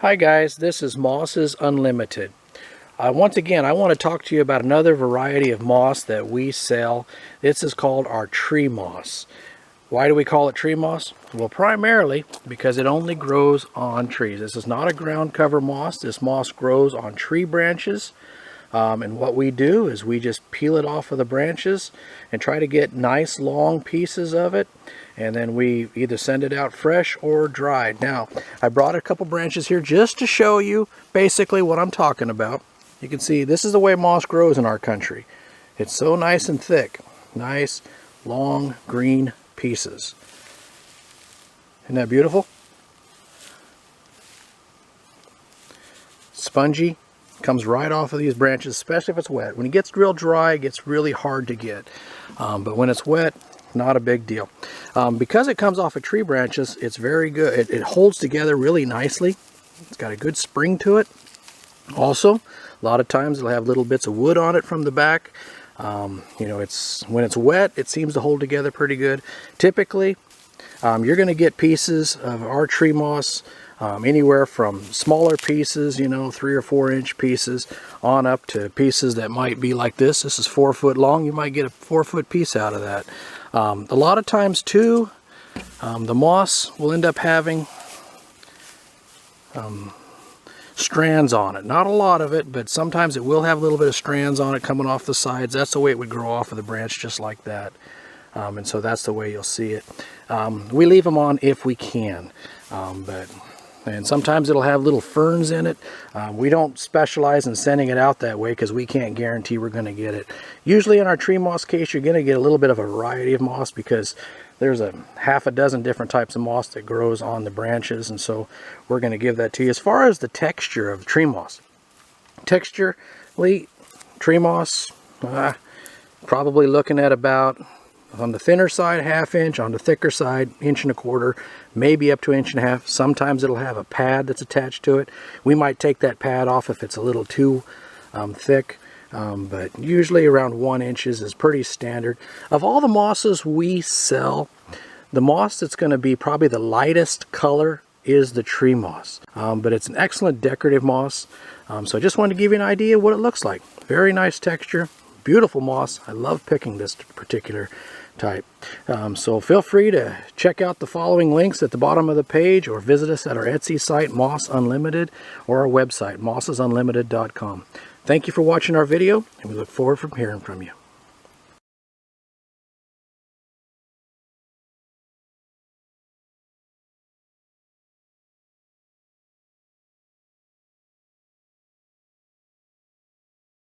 Hi guys, this is Mosses Unlimited. Once again, I want to talk to you about another variety of moss that we sell. This is called our tree moss. Why do we call it tree moss? Well, primarily because it only grows on trees. This is not a ground cover moss. This moss grows on tree branches. And what we do is we just peel it off of the branches and try to get nice long pieces of it, and then we either send it out fresh or dried. Now, I brought a couple branches here just to show you basically what I'm talking about. You can see this is the way moss grows in our country. It's so nice and thick, nice long green pieces. Isn't that beautiful? Spongy. Comes right off of these branches, especially if it's wet. When it gets real dry, it gets really hard to get. But when it's wet, not a big deal. Because it comes off of tree branches, it's very good. It holds together really nicely. It's got a good spring to it. Also, a lot of times it'll have little bits of wood on it from the back. You know, when it's wet, it seems to hold together pretty good. Typically, you're going to get pieces of our tree moss anywhere from smaller pieces, you know, 3 or 4 inch pieces, on up to pieces that might be like this. This is 4 foot long. You might get a 4-foot piece out of that. A lot of times too, the moss will end up having strands on it. Not a lot of it, but sometimes it will have a little bit of strands on it coming off the sides. That's the way it would grow off of the branch, just like that. And so that's the way you'll see it. We leave them on if we can, and sometimes it'll have little ferns in it. We don't specialize in sending it out that way because we can't guarantee we're going to get it. Usually in our tree moss case, you're going to get a little bit of a variety of moss because there's a half a dozen different types of moss that grows on the branches, and so we're going to give that to you. As far as the texture of tree moss, texturally, tree moss, probably looking at about, on the thinner side, 1/2 inch, on the thicker side, 1.25 inches, maybe up to 1.5 inches. Sometimes it'll have a pad that's attached to it. We might take that pad off if it's a little too thick, but usually around 1 inch is pretty standard. Of all the mosses we sell, the moss that's going to be probably the lightest color is the tree moss, but it's an excellent decorative moss. So I just wanted to give you an idea of what it looks like. Very nice texture, beautiful moss. I love picking this particular type. So feel free to check out the following links at the bottom of the page, or visit us at our Etsy site, Moss Unlimited, or our website, mossesunlimited.com. Thank you for watching our video, and we look forward to hearing from you.